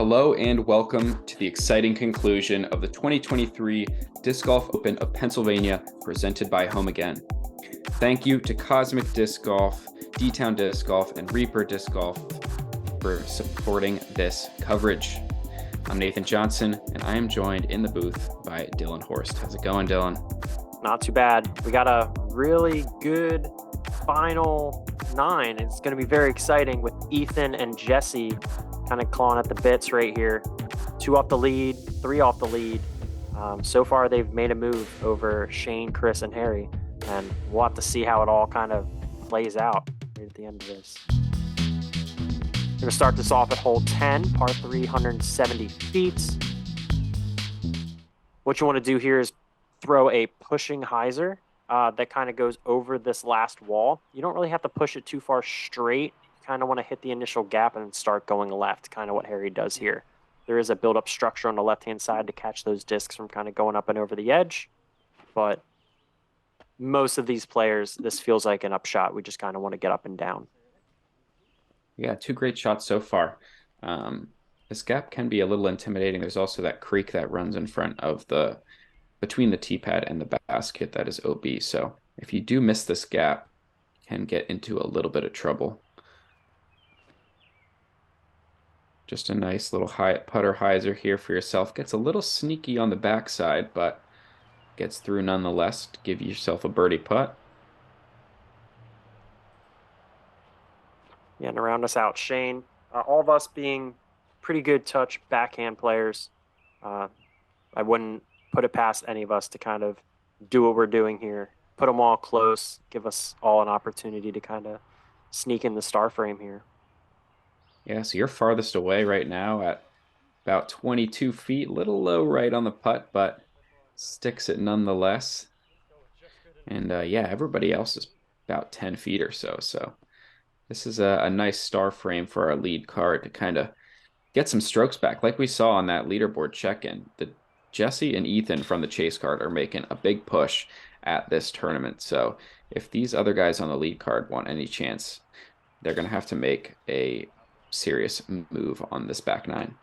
Hello and welcome to the exciting conclusion of the 2023 Disc Golf Open of Pennsylvania, presented by Home Again. Thank you to Cosmic Disc Golf, D-Town Disc Golf, and Reaper Disc Golf for supporting this coverage. I'm Nathan Johnson, and I am joined in the booth by Dylan Horst. How's it going, Dylan? Not too bad. We got a really good final 9. It's going to be very exciting with Ethan and Jesse kind of clawing at the bits right here. 2 off the lead, 3 off the lead. So far, they've made a move over Shane, Chris, and Harry, and we'll have to see how it all kind of plays out right at the end of this. We're going to start this off at hole 10, par 3, 170 feet. What you want to do here is throw a pushing hyzer that kind of goes over this last wall. You don't really have to push it too far straight. You kind of want to hit the initial gap and start going left, kind of what Harry does here. There is a build-up structure on the left-hand side to catch those discs from kind of going up and over the edge. But most of these players, this feels like an upshot. We just kind of want to get up and down. Yeah, 2 great shots so far. This gap can be a little intimidating. There's also that creek that runs in front of between the tee pad and the basket that is OB. So if you do miss this gap, you can get into a little bit of trouble. Just a nice little putter hyzer here for yourself. Gets a little sneaky on the backside, but gets through nonetheless to give yourself a birdie putt. Yeah, and to round us out, Shane, all of us being pretty good touch backhand players, I wouldn't put it past any of us to kind of do what we're doing here. Put them all close, give us all an opportunity to kind of sneak in the star frame here. Yeah, so you're farthest away right now at about 22 feet. A little low right on the putt, but sticks it nonetheless. And yeah, everybody else is about 10 feet or so. So this is a nice star frame for our lead card to kind of get some strokes back. Like we saw on that leaderboard check-in, Jesse and Ethan from the Chace card are making a big push at this tournament. So if these other guys on the lead card want any chance, they're going to have to make a serious move on this back 9.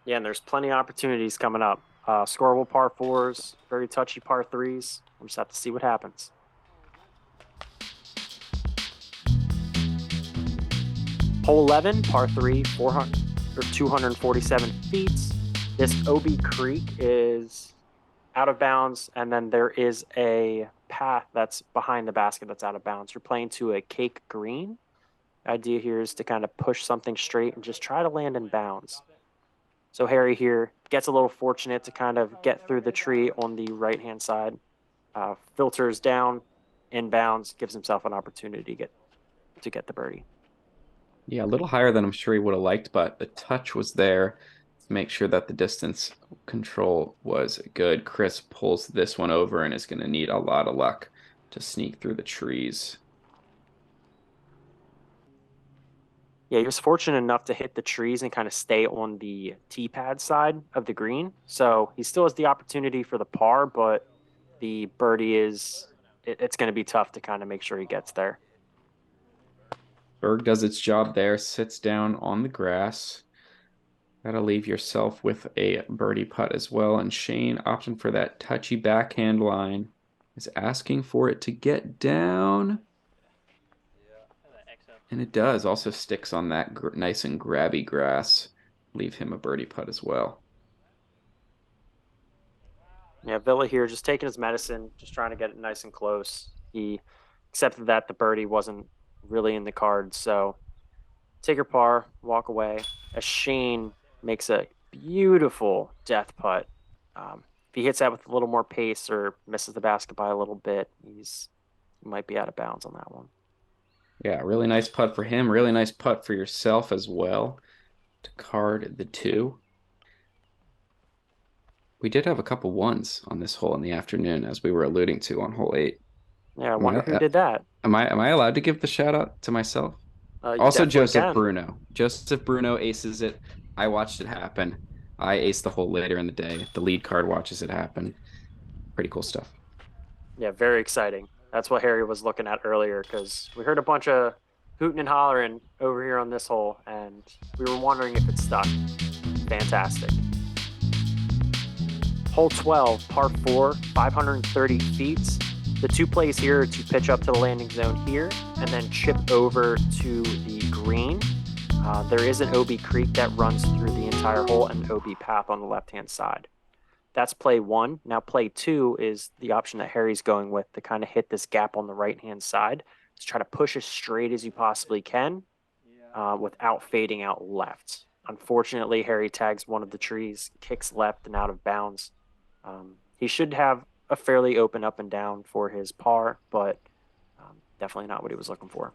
Yeah, and there's plenty of opportunities coming up. Scoreable par 4s, very touchy par 3s. We'll just have to see what happens. Hole 11, par 3, 247 feet. This OB Creek is out of bounds, and then there is a path that's behind the basket that's out of bounds. You're playing to a cake green. The idea here is to kind of push something straight and just try to land in bounds. So Harry here gets a little fortunate to kind of get through the tree on the right-hand side. Filters down, in bounds, gives himself an opportunity to get the birdie. Yeah, a little higher than I'm sure he would have liked, but the touch was there to make sure that the distance control was good. Chris pulls this one over and is going to need a lot of luck to sneak through the trees. Yeah, he was fortunate enough to hit the trees and kind of stay on the tee pad side of the green. So he still has the opportunity for the par, but the birdie it's going to be tough to kind of make sure he gets there. Berg does its job there, sits down on the grass. Gotta leave yourself with a birdie putt as well. And Shane, opting for that touchy backhand line, is asking for it to get down. And it does. Also sticks on that nice and grabby grass. Leave him a birdie putt as well. Yeah, Villa here just taking his medicine, just trying to get it nice and close. He accepted that the birdie wasn't really in the cards. So take your par, walk away. As Shane makes a beautiful death putt. If he hits that with a little more pace or misses the basket by a little bit, he might be out of bounds on that one. Yeah, really nice putt for him. Really nice putt for yourself as well to card the 2. We did have a couple ones on this hole in the afternoon, as we were alluding to on hole 8. Yeah, I wonder who did that. Am I allowed to give the shout out to myself? Also, Joseph Bruno. Joseph Bruno aces it. I watched it happen. I aced the hole later in the day. The lead card watches it happen. Pretty cool stuff. Yeah, very exciting. That's what Harry was looking at earlier, because we heard a bunch of hooting and hollering over here on this hole, and we were wondering if it stuck. Fantastic. Hole 12, par 4, 530 feet. The two plays here are to pitch up to the landing zone here and then chip over to the green. There is an OB creek that runs through the entire hole and an OB path on the left-hand side. That's play 1. Now play 2 is the option that Harry's going with to kind of hit this gap on the right-hand side. To try to push as straight as you possibly can without fading out left. Unfortunately, Harry tags one of the trees, kicks left and out of bounds. He should have a fairly open up and down for his par, but definitely not what he was looking for.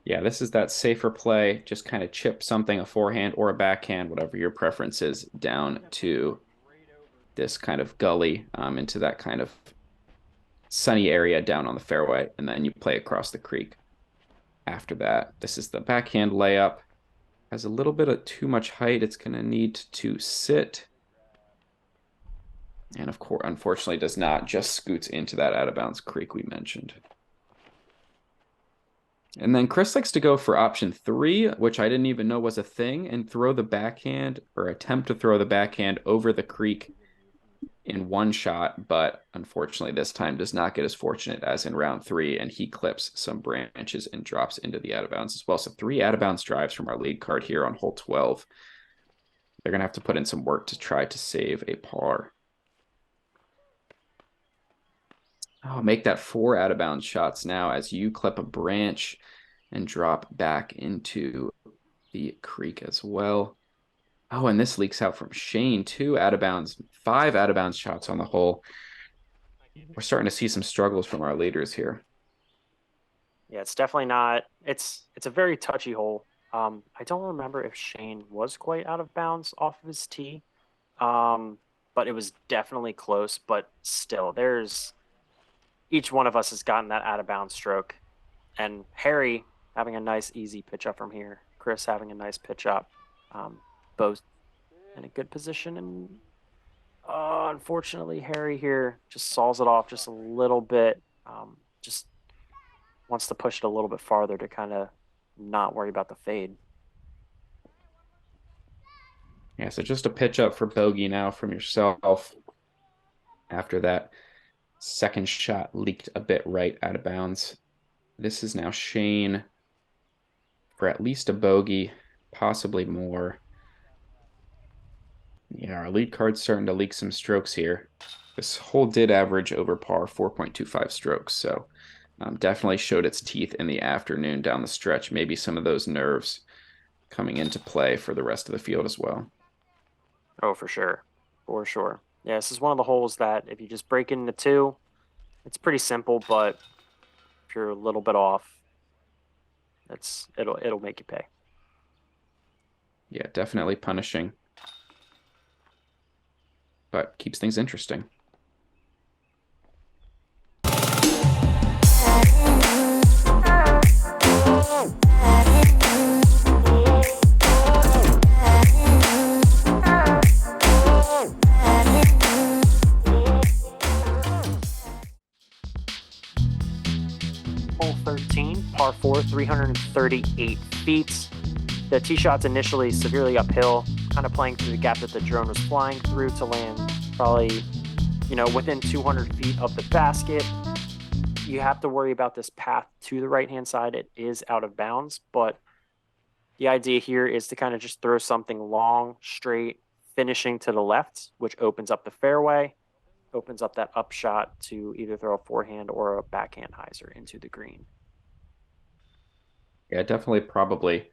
Yeah, this is that safer play. Just kind of chip something, a forehand or a backhand, whatever your preference is, down to this kind of gully, into that kind of sunny area down on the fairway, and then you play across the creek. After that, this is the backhand layup. Has a little bit of too much height. It's going to need to sit. And of course, unfortunately, does not, just scoots into that out of bounds creek we mentioned. And then Chris likes to go for option 3, which I didn't even know was a thing, and throw the backhand, or attempt to throw the backhand over the creek in one shot, but unfortunately this time does not get as fortunate as in round 3, and he clips some branches and drops into the out of bounds as well. So 3 out of bounds drives from our lead card here on hole 12. They're going to have to put in some work to try to save a par. Oh, make that 4 out of bounds shots now as you clip a branch and drop back into the creek as well. Oh, and this leaks out from Shane. 2 out of bounds, 5 out of bounds shots on the hole. We're starting to see some struggles from our leaders here. Yeah, it's definitely not. It's a very touchy hole. I don't remember if Shane was quite out of bounds off of his tee, but it was definitely close. But still, each one of us has gotten that out of bounds stroke, and Harry having a nice easy pitch up from here. Chris having a nice pitch up. Both in a good position, and unfortunately Harry here just saws it off just a little bit. Just wants to push it a little bit farther to kind of not worry about the fade. Yeah, so just a pitch up for bogey now from yourself. After that second shot leaked a bit right out of bounds. This is now Shane for at least a bogey, possibly more. Yeah, our lead card's starting to leak some strokes here. This hole did average over par 4.25 strokes, so definitely showed its teeth in the afternoon down the stretch. Maybe some of those nerves coming into play for the rest of the field as well. Oh, for sure. For sure. Yeah, this is one of the holes that if you just break it into 2, it's pretty simple, but if you're a little bit off, it'll make you pay. Yeah, definitely punishing, but keeps things interesting. Hole 13, par 4, 338 feet. The tee shot's initially severely uphill, kind of playing through the gap that the drone was flying through to land probably, within 200 feet of the basket. You have to worry about this path to the right-hand side. It is out of bounds, but the idea here is to kind of just throw something long, straight, finishing to the left, which opens up the fairway, opens up that upshot to either throw a forehand or a backhand hyzer into the green. Yeah, definitely, probably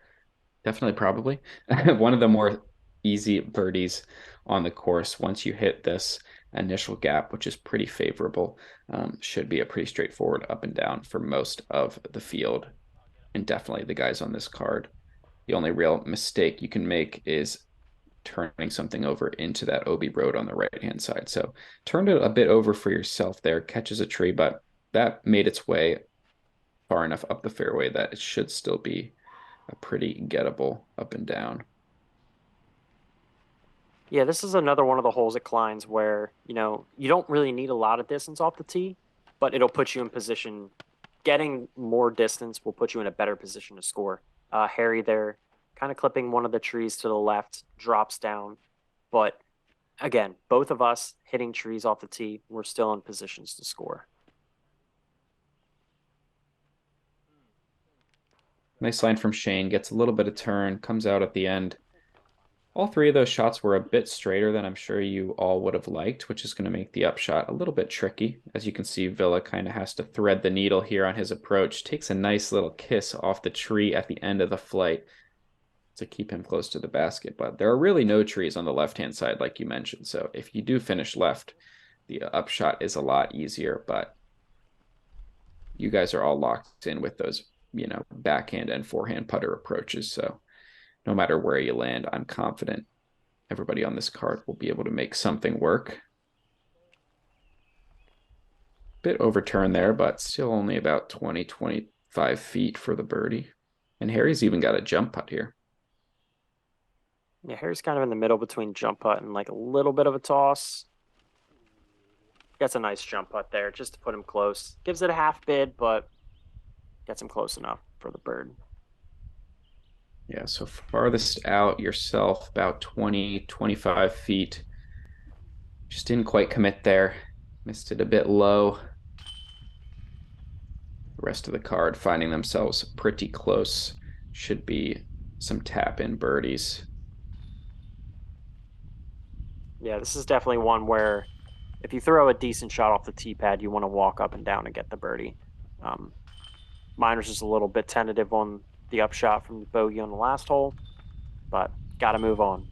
one of the more easy birdies on the course. Once you hit this initial gap, which is pretty favorable, should be a pretty straightforward up and down for most of the field, and definitely the guys on this card. The only real mistake you can make is turning something over into that OB road on the right-hand side. So turned it a bit over for yourself there, catches a tree, but that made its way far enough up the fairway that it should still be a pretty gettable up and down. Yeah, this is another one of the holes at Klines where, you don't really need a lot of distance off the tee, but it'll put you in position getting more distance will put you in a better position to score. Harry there, kind of clipping one of the trees to the left, drops down. But again, both of us hitting trees off the tee, we're still in positions to score. Nice line from Shane, gets a little bit of turn, comes out at the end. All three of those shots were a bit straighter than I'm sure you all would have liked, which is going to make the upshot a little bit tricky. As you can see, Villa kind of has to thread the needle here on his approach. Takes a nice little kiss off the tree at the end of the flight to keep him close to the basket. But there are really no trees on the left-hand side, like you mentioned. So if you do finish left, the upshot is a lot easier. But you guys are all locked in with those, backhand and forehand putter approaches. So no matter where you land, I'm confident everybody on this card will be able to make something work. Bit overturned there, but still only about 20, 25 feet for the birdie. And Harry's even got a jump putt here. Yeah, Harry's kind of in the middle between jump putt and like a little bit of a toss. Gets a nice jump putt there just to put him close. Gives it a half bid, but gets him close enough for the bird. Yeah, so farthest out yourself, about 20, 25 feet. Just didn't quite commit there. Missed it a bit low. The rest of the card finding themselves pretty close. Should be some tap-in birdies. Yeah, this is definitely one where if you throw a decent shot off the tee pad, you want to walk up and down and get the birdie. Mine was just a little bit tentative on the upshot from the bogey on the last hole, but got to move on.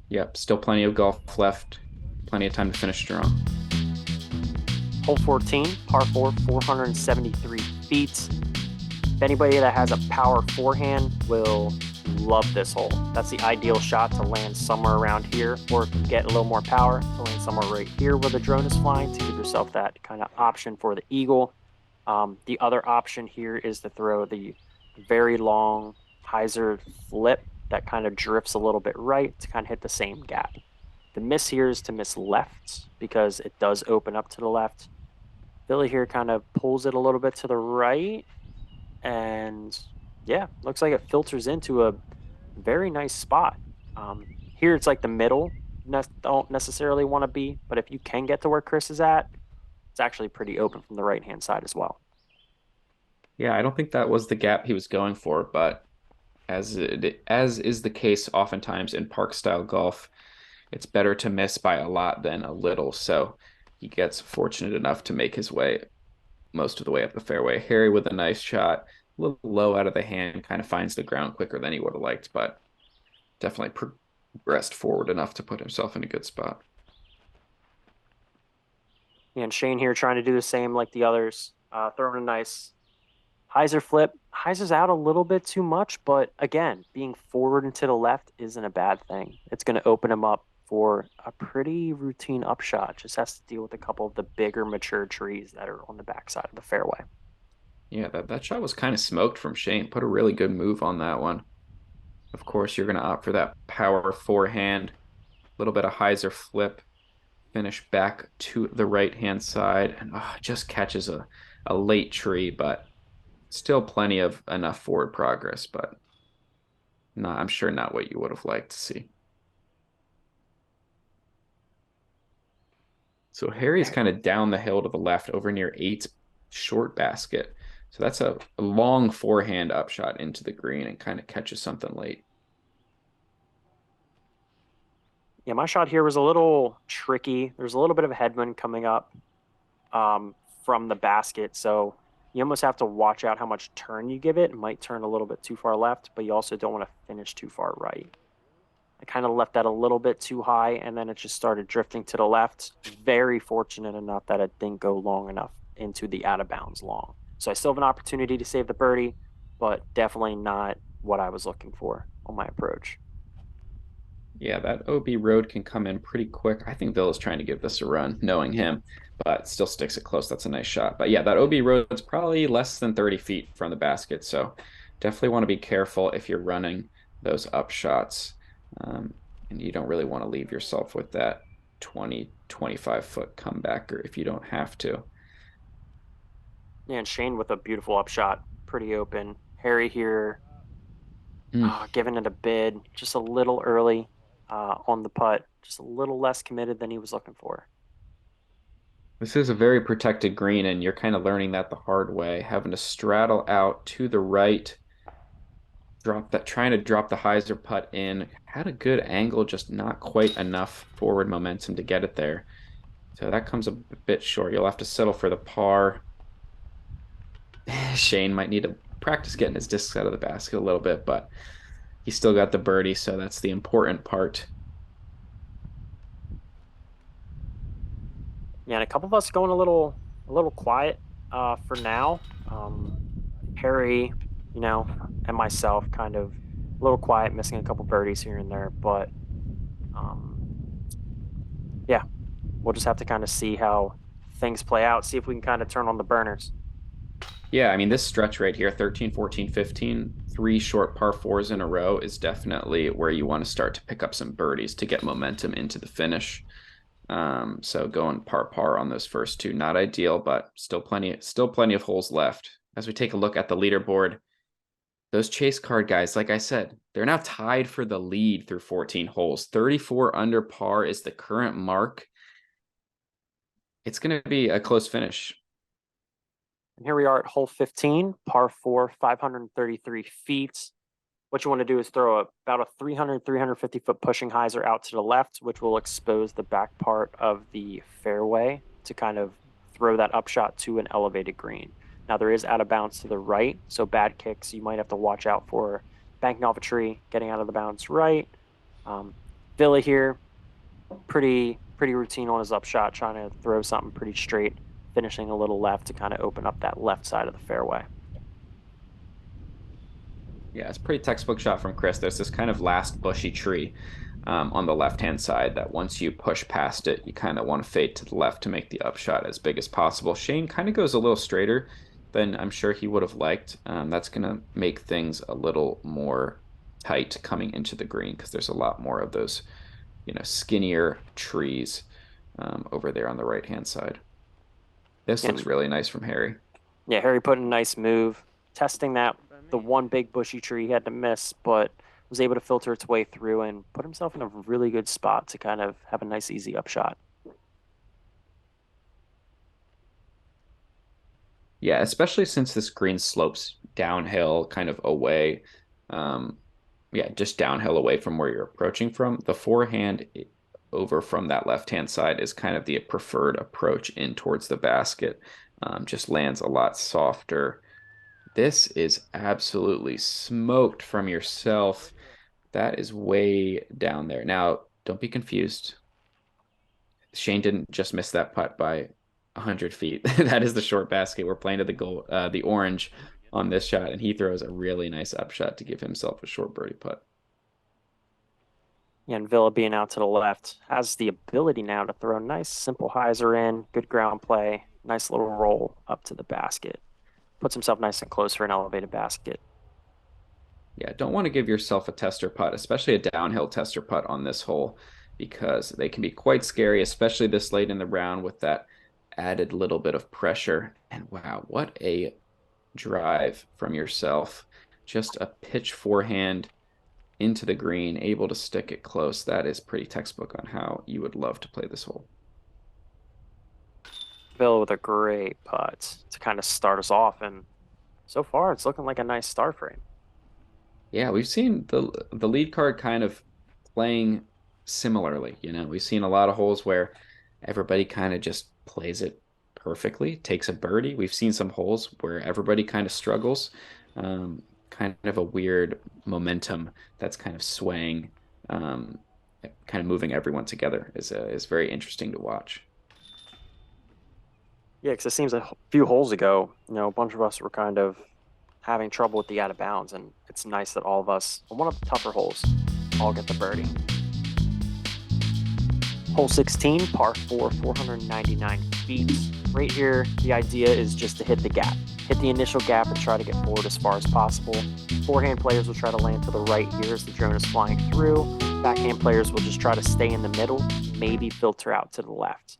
Yep, still plenty of golf left. Plenty of time to finish strong. Hole 14, par 4, 473 feet. If anybody that has a power forehand will love this hole. That's the ideal shot to land somewhere around here, or if you get a little more power, to land somewhere right here where the drone is flying to give yourself that kind of option for the eagle. The other option here is to throw the very long hyzer flip that kind of drifts a little bit right to kind of hit the same gap. The miss here is to miss left because it does open up to the left. Billy here kind of pulls it a little bit to the right, and yeah, looks like it filters into a very nice spot. Here it's like the middle, don't necessarily want to be, but if you can get to where Chris is at, it's actually pretty open from the right-hand side as well. Yeah, I don't think that was the gap he was going for, but as is the case oftentimes in park style golf, it's better to miss by a lot than a little. So he gets fortunate enough to make his way most of the way up the fairway. Harry with a nice shot, a little low out of the hand, kind of finds the ground quicker than he would have liked, but definitely progressed forward enough to put himself in a good spot. And Shane here trying to do the same like the others, throwing a nice hyzer flip. Hyzer's out a little bit too much, but again, being forward and to the left isn't a bad thing. It's going to open him up for a pretty routine upshot. Just has to deal with a couple of the bigger mature trees that are on the backside of the fairway. Yeah, that shot was kind of smoked from Shane. Put a really good move on that one. Of course, you're going to opt for that power forehand, a little bit of hyzer flip, finish back to the right-hand side, and just catches a late tree, but still plenty of enough forward progress, but I'm sure not what you would have liked to see. So Harry's kind of down the hill to the left over near 8's short basket. So that's a long forehand upshot into the green and kind of catches something late. Yeah, my shot here was a little tricky. There's a little bit of a headwind coming up from the basket. So you almost have to watch out how much turn you give it. It might turn a little bit too far left, but you also don't want to finish too far right. I kind of left that a little bit too high, and then it just started drifting to the left. Very fortunate enough that it didn't go long enough into the out of bounds long. So I still have an opportunity to save the birdie, but definitely not what I was looking for on my approach. Yeah, that OB road can come in pretty quick. I think Villa's trying to give this a run, knowing him, but still sticks it close. That's a nice shot. But yeah, that OB road's probably less than 30 feet from the basket, so definitely want to be careful if you're running those up shots. And you don't really want to leave yourself with that 20, 25 foot comebacker if you don't have to. Yeah, and Shane with a beautiful upshot, pretty open. Harry here, Mm. giving it a bid, just a little early on the putt, just a little less committed than he was looking for. This is a very protected green, and you're kind of learning that the hard way, having to straddle out to the right, trying to drop the hyzer putt in. Had a good angle, just not quite enough forward momentum to get it there. So that comes a bit short. You'll have to settle for the par. Shane might need to practice getting his discs out of the basket a little bit, but he still got the birdie, so that's the important part. Yeah, and a couple of us going a little quiet for now. Harry, and myself kind of a little quiet, missing a couple birdies here and there, but um, yeah, we'll just have to kind of see how things play out, see if we can kind of turn on the burners. Yeah, I mean, this stretch right here, 13, 14, 15, three short par fours in a row is definitely where you want to start to pick up some birdies to get momentum into the finish. So going par on those first two, not ideal, but still plenty of holes left. As we take a look at the leaderboard, those chase card guys, like I said, they're now tied for the lead through 14 holes. 34 under par is the current mark. It's going to be a close finish. And here we are at hole 15, par 4, 533 feet. What you want to do is throw about a 350 foot pushing hyzer out to the left, which will expose the back part of the fairway to kind of throw that upshot to an elevated green. Now, there is out of bounds to the right, so bad kicks you might have to watch out for. Banking off a tree, getting out of the bounds right. Villa here, pretty routine on his upshot, trying to throw something pretty straight, finishing a little left to kind of open up that left side of the fairway. Yeah, it's a pretty textbook shot from Chris. There's this kind of last bushy tree on the left-hand side that once you push past it, you kind of want to fade to the left to make the upshot as big as possible. Shane kind of goes a little straighter than I'm sure he would have liked. That's going to make things a little more tight coming into the green because there's a lot more of those, skinnier trees over there on the right-hand side. This looks And really nice from Harry. yeah, Harry put in a nice move, testing that the one big bushy tree he had to miss, but was able to filter its way through and put himself in a really good spot to kind of have a nice, easy upshot. Yeah, especially since this green slopes downhill kind of away. Um, yeah, just downhill away from where you're approaching from. The forehand over from that left-hand side is kind of the preferred approach in towards the basket. Just lands a lot softer. This is absolutely smoked from yourself. That is way down there. Now, don't be confused. Shane didn't just miss that putt by 100 feet. That is the short basket. We're playing to the goal, the orange on this shot, and he throws a really nice upshot to give himself a short birdie putt. And Villa being out to the left has the ability now to throw a nice, simple hyzer in, good ground play, nice little roll up to the basket. Puts himself nice and close for an elevated basket. Yeah, don't want to give yourself a tester putt, especially a downhill tester putt on this hole, because they can be quite scary, especially this late in the round with that added little bit of pressure. And wow, what a drive from yourself. Just a pitch forehand into the green, able to stick it close. That is pretty textbook on how you would love to play this hole. Villa with a great putt to kind of start us off. And so far, it's looking like a nice start for him. Yeah, we've seen the lead card kind of playing similarly. We've seen a lot of holes where everybody kind of just plays it perfectly, takes a birdie. We've seen some holes where everybody kind of struggles, kind of a weird momentum that's kind of swaying, kind of moving everyone together is very interesting to watch. Yeah, because it seems a few holes ago, a bunch of us were kind of having trouble with the out of bounds, and it's nice that all of us, on one of the tougher holes, all get the birdie. Hole 16, par 4, 499 feet. Right here, the idea is just to hit the gap. Hit the initial gap and try to get forward as far as possible. Forehand players will try to land to the right here as the drone is flying through. Backhand players will just try to stay in the middle, maybe filter out to the left.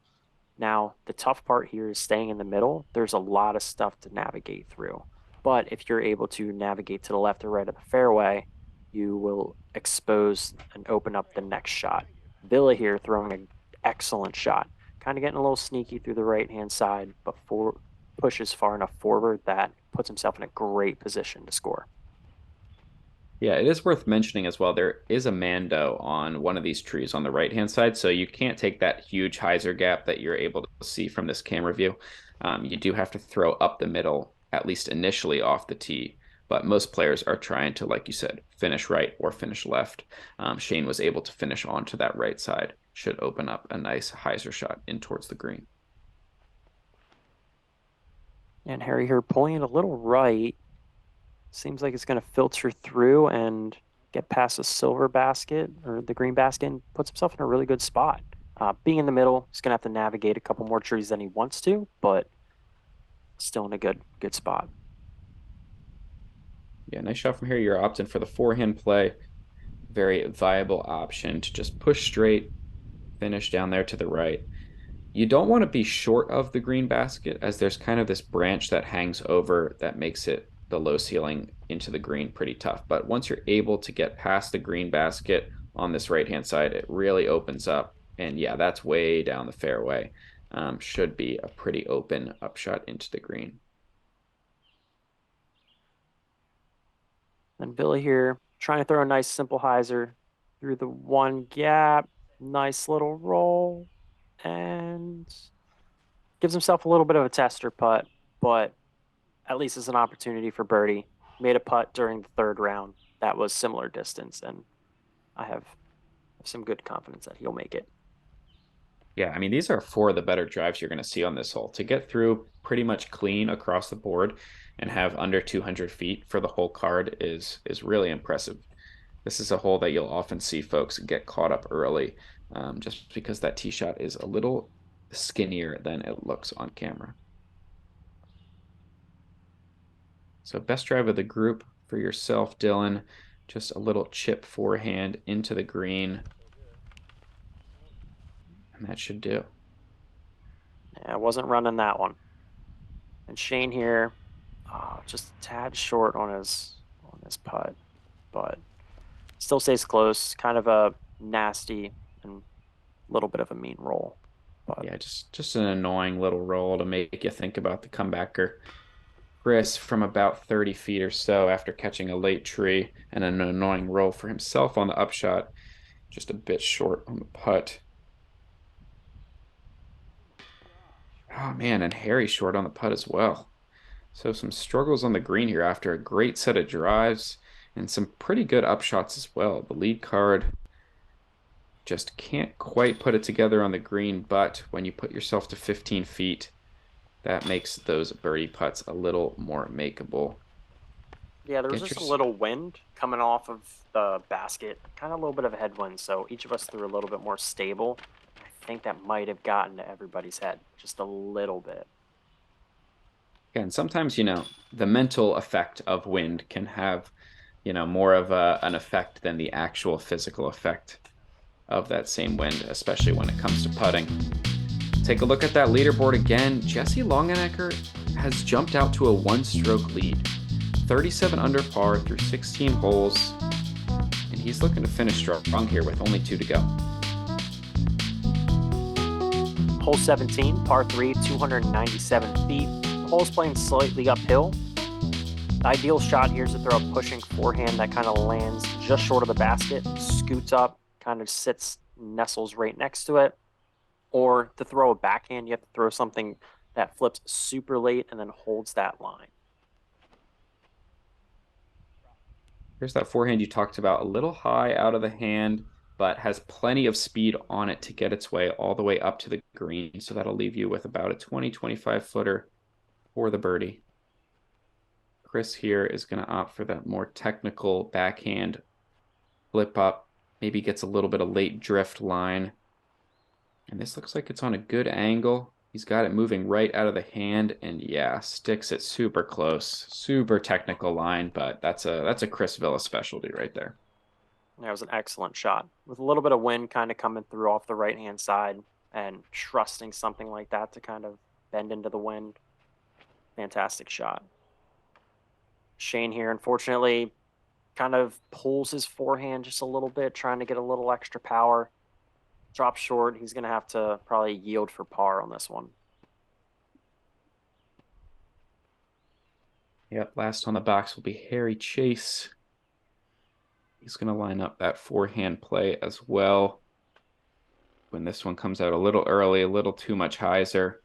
Now, the tough part here is staying in the middle. There's a lot of stuff to navigate through. But if you're able to navigate to the left or right of the fairway, you will expose and open up the next shot. Villa here throwing an excellent shot, kind of getting a little sneaky through the right-hand side, but pushes far enough forward that puts himself in a great position to score. Yeah, it is worth mentioning as well. There is a Mando on one of these trees on the right-hand side, so you can't take that huge hyzer gap that you're able to see from this camera view. You do have to throw up the middle, at least initially off the tee, but most players are trying to, like you said, finish right or finish left. Shane was able to finish onto that right side. Should open up a nice hyzer shot in towards the green. And Harry here pulling it a little right. Seems like it's going to filter through and get past the silver basket or the green basket and puts himself in a really good spot. Being in the middle, he's going to have to navigate a couple more trees than he wants to, but still in a good spot. Yeah, nice shot from here. You're opting for the forehand play. Very viable option to just push straight, finish down there to the right. You don't want to be short of the green basket as there's kind of this branch that hangs over that makes it the low ceiling into the green pretty tough. But once you're able to get past the green basket on this right hand side, it really opens up. And yeah, that's way down the fairway. Should be a pretty open upshot into the green. And Billy here trying to throw a nice simple hyzer through the one gap. Nice little roll. And gives himself a little bit of a tester putt, but at least it's an opportunity for birdie. Made a putt during the third round that was similar distance, and I have some good confidence that he'll make it. Yeah, I mean, these are four of the better drives you're going to see on this hole. To get through pretty much clean across the board and have under 200 feet for the whole card is really impressive. This is a hole that you'll often see folks get caught up early, just because that tee shot is a little skinnier than it looks on camera. So best drive of the group for yourself, Dylan. Just a little chip forehand into the green. And that should do. Yeah, I wasn't running that one. And Shane here, just a tad short on his putt, but still stays close. Kind of a nasty and little bit of a mean roll. But Yeah, just an annoying little roll to make you think about the comebacker. Chris from about 30 feet or so after catching a late tree and an annoying roll for himself on the upshot, just a bit short on the putt. Oh man, and Harry short on the putt as well. So some struggles on the green here after a great set of drives and some pretty good upshots as well. The lead card just can't quite put it together on the green, but when you put yourself to 15 feet, that makes those birdie putts a little more makeable. yeah, there was Get just a your little wind coming off of the basket, kind of a little bit of a headwind. So each of us threw a little bit more stable. I think that might have gotten to everybody's head just a little bit. Again, sometimes, the mental effect of wind can have, more of an effect than the actual physical effect of that same wind, especially when it comes to putting. Take a look at that leaderboard again. Jesse Longenecker has jumped out to a one-stroke lead. 37 under par through 16 holes, and he's looking to finish strong here with only 2 to go. Hole 17, par 3, 297 feet. The hole's playing slightly uphill. The ideal shot here is to throw a pushing forehand that kind of lands just short of the basket, scoots up, kind of sits, nestles right next to it. Or to throw a backhand, you have to throw something that flips super late and then holds that line. Here's that forehand you talked about, a little high out of the hand, but has plenty of speed on it to get its way all the way up to the green. So that'll leave you with about a 20-25 footer for the birdie. Chris here is going to opt for that more technical backhand flip up, maybe gets a little bit of late drift line. And this looks like it's on a good angle. He's got it moving right out of the hand, and yeah, sticks it super close. Super technical line, but that's a Chris Villa specialty right there. That was an excellent shot with a little bit of wind kind of coming through off the right-hand side. and trusting something like that to kind of bend into the wind. Fantastic shot. Shane here, unfortunately, kind of pulls his forehand just a little bit, trying to get a little extra power. Drop short. He's going to have to probably yield for par on this one. Yep, last on the box will be Chace. He's going to line up that forehand play as well. When this one comes out a little early, a little too much hyzer,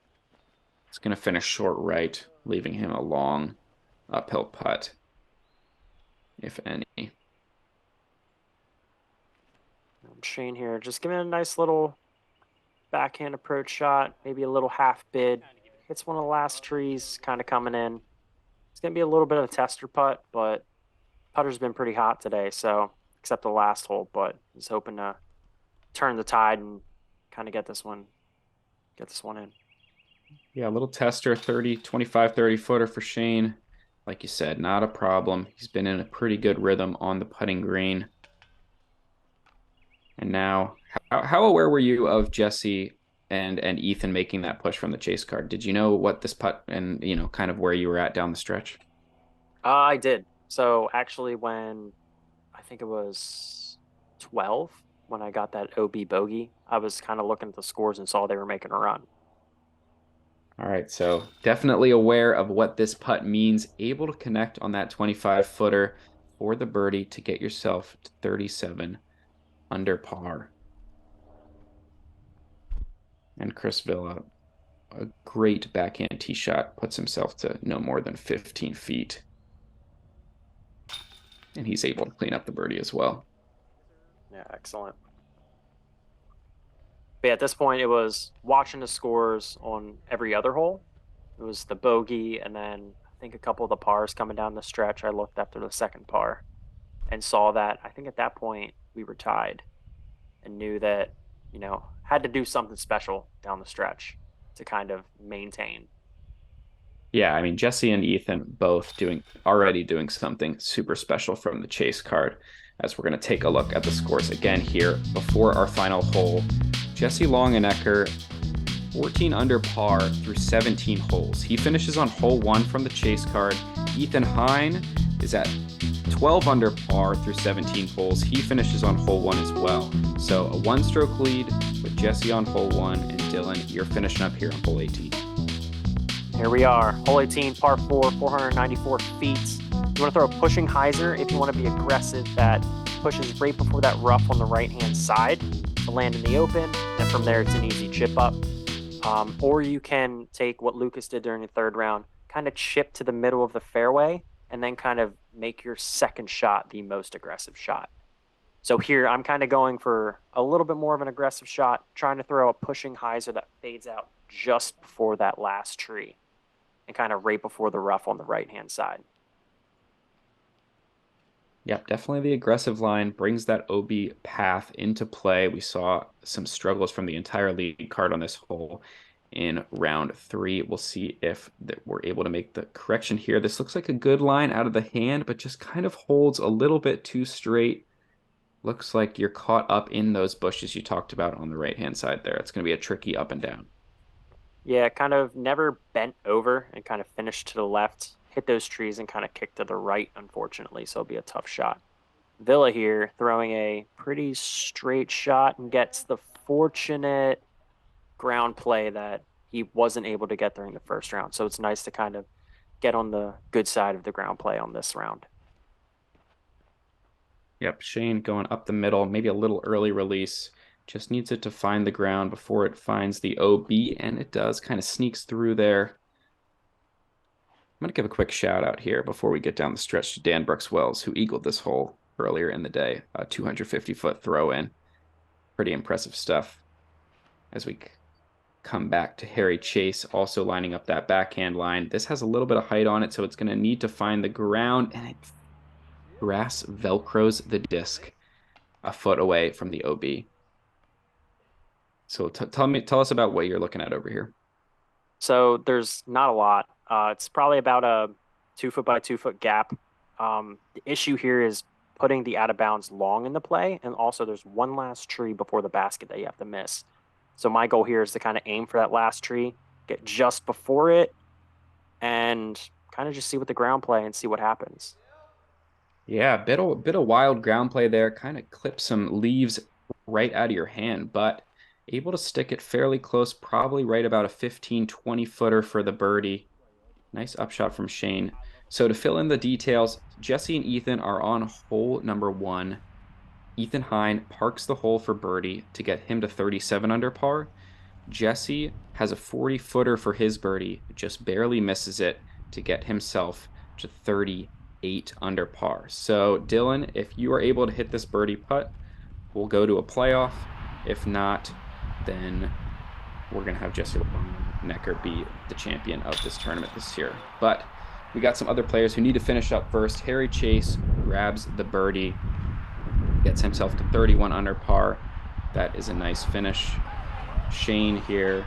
it's going to finish short right, leaving him a long uphill putt, if any. Shane here, just giving a nice little backhand approach shot, maybe a little half bid. Hits one of the last trees, kind of coming in. It's going to be a little bit of a tester putt, but putter's been pretty hot today, so except the last hole, but he's hoping to turn the tide and kind of get this one in. Yeah, a little tester, 25, 30 footer for Shane. Like you said, not a problem. He's been in a pretty good rhythm on the putting green. And now, how aware were you of Jesse and Ethan making that push from the chase card? Did you know what this putt and, kind of where you were at down the stretch? I did. So actually, when I think it was 12, when I got that OB bogey, I was kind of looking at the scores and saw they were making a run. All right, so definitely aware of what this putt means. Able to connect on that 25 footer for the birdie to get yourself to 37 under par. And Chris Villa, a great backhand tee shot, puts himself to no more than 15 feet. And he's able to clean up the birdie as well. Yeah, excellent. But at this point, it was watching the scores on every other hole. It was the bogey, and then I think a couple of the pars coming down the stretch. I looked after the second par and saw that. I think at that point we were tied and knew that, had to do something special down the stretch to kind of maintain. Yeah, I mean, Jesse and Ethan both already doing something super special from the chase card. As we're going to take a look at the scores again here before our final hole. Jesse Longenecker, 14 under par through 17 holes. He finishes on hole 1 from the chase card. Ethan Hine is at 12 under par through 17 holes. He finishes on hole 1 as well. So a one-stroke lead with Jesse on hole 1, and Dylan, you're finishing up here on hole 18. Here we are, hole 18, par 4, 494 feet. You want to throw a pushing hyzer if you want to be aggressive. That pushes right before that rough on the right-hand side to land in the open, and from there it's an easy chip up. Or you can take what Lucas did during the third round, kind of chip to the middle of the fairway, and then kind of make your second shot the most aggressive shot. So here I'm kind of going for a little bit more of an aggressive shot, trying to throw a pushing hyzer that fades out just before that last tree and kind of right before the rough on the right-hand side. Yep, definitely the aggressive line brings that OB path into play. We saw some struggles from the entire lead card on this hole in round 3. We'll see if we're able to make the correction here. This looks like a good line out of the hand, but just kind of holds a little bit too straight. Looks like you're caught up in those bushes you talked about on the right-hand side there. It's going to be a tricky up and down. Yeah, kind of never bent over and kind of finished to the left, hit those trees and kind of kicked to the right, unfortunately, so it'll be a tough shot. Villa here throwing a pretty straight shot and gets the fortunate ground play that he wasn't able to get during the first round. So it's nice to kind of get on the good side of the ground play on this round. Yep, Shane going up the middle, maybe a little early release. Just needs it to find the ground before it finds the OB, and it does. Kind of sneaks through there. I'm going to give a quick shout out here before we get down the stretch to Dan Brooks Wells, who eagled this hole earlier in the day. A 250-foot throw in. Pretty impressive stuff. As we come back to Chace, also lining up that backhand line. This has a little bit of height on it, so it's going to need to find the ground, and it grass velcros the disc a foot away from the OB. So tell us about what you're looking at over here. So there's not a lot. It's probably about a 2 foot by 2 foot gap. The issue here is putting the out of bounds long in the play, and also there's one last tree before the basket that you have to miss. So my goal here is to kind of aim for that last tree, get just before it, and kind of just see what the ground play and see what happens. Yeah, bit of wild ground play there, kind of clip some leaves right out of your hand, but able to stick it fairly close, probably right about a 15, 20 footer for the birdie. Nice upshot from Shane. So to fill in the details, Jesse and Ethan are on hole number 1. Ethan Hine parks the hole for birdie to get him to 37 under par. Jesse has a 40-footer for his birdie, just barely misses it to get himself to 38 under par. So, Dylan, if you are able to hit this birdie putt, we'll go to a playoff. If not, then we're going to have Jesse Necker be the champion of this tournament this year. But we got some other players who need to finish up first. Harry Chace grabs the birdie, gets himself to 31 under par. That is a nice finish. Shane here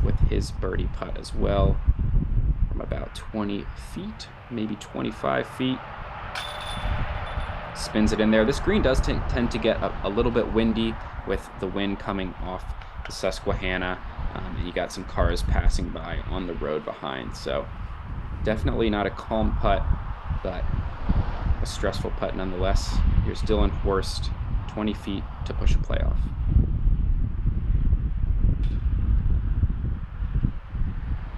with his birdie putt as well from about 20 feet, maybe 25 feet. Spins it in there. This green does tend to get a little bit windy with the wind coming off the Susquehanna, and you got some cars passing by on the road behind. So definitely not a calm putt, but a stressful putt nonetheless. Here's Dylan Horst, 20 feet to push a playoff.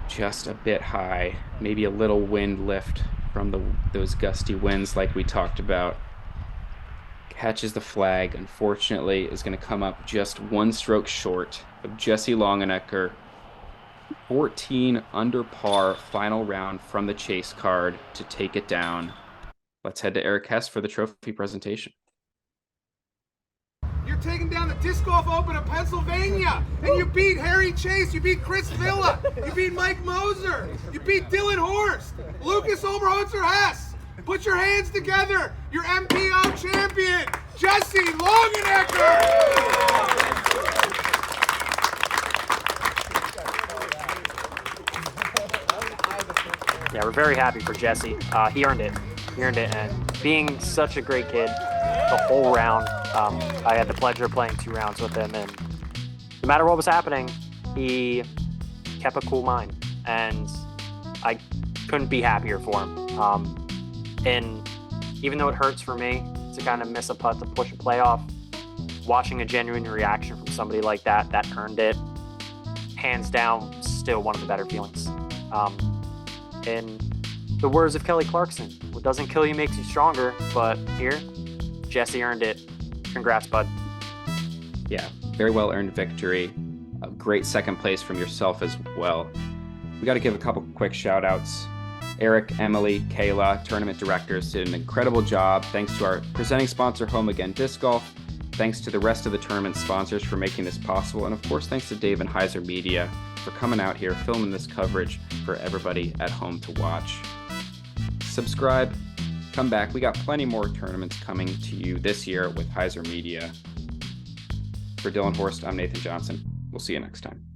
Just a bit high, maybe a little wind lift from those gusty winds like we talked about. Catches the flag, unfortunately, is going to come up just one stroke short of Jesse Longenecker. 14 under par, final round from the Chace card to take it down. Let's head to Eric Hess for the trophy presentation. You're taking down the Disc Golf Open of Pennsylvania, and you beat Harry Chace, you beat Chris Villa, you beat Mike Moser, you beat Dylan Horst, Lucas Oberholzer Hess. Put your hands together. Your MPO champion, Jesse Longenecker. Yeah, we're very happy for Jesse. He earned it. He earned it, and being such a great kid the whole round. I had the pleasure of playing 2 rounds with him, and no matter what was happening, he kept a cool mind, and I couldn't be happier for him. And even though it hurts for me to kind of miss a putt to push a playoff, watching a genuine reaction from somebody like that earned it, hands down, still one of the better feelings. In the words of Kelly Clarkson, what doesn't kill you makes you stronger, but here, Jesse earned it. Congrats, bud. Yeah, very well earned victory. A great second place from yourself as well. We got to give a couple quick shout outs. Eric, Emily, Kayla, tournament directors, did an incredible job. Thanks to our presenting sponsor, Home Again Disc Golf. Thanks to the rest of the tournament sponsors for making this possible. And of course, thanks to Dave and HyzerMedia for coming out here, filming this coverage for everybody at home to watch. Subscribe, come back. We got plenty more tournaments coming to you this year with HyzerMedia. For Dylan Horst, I'm Nathan Johnson. We'll see you next time.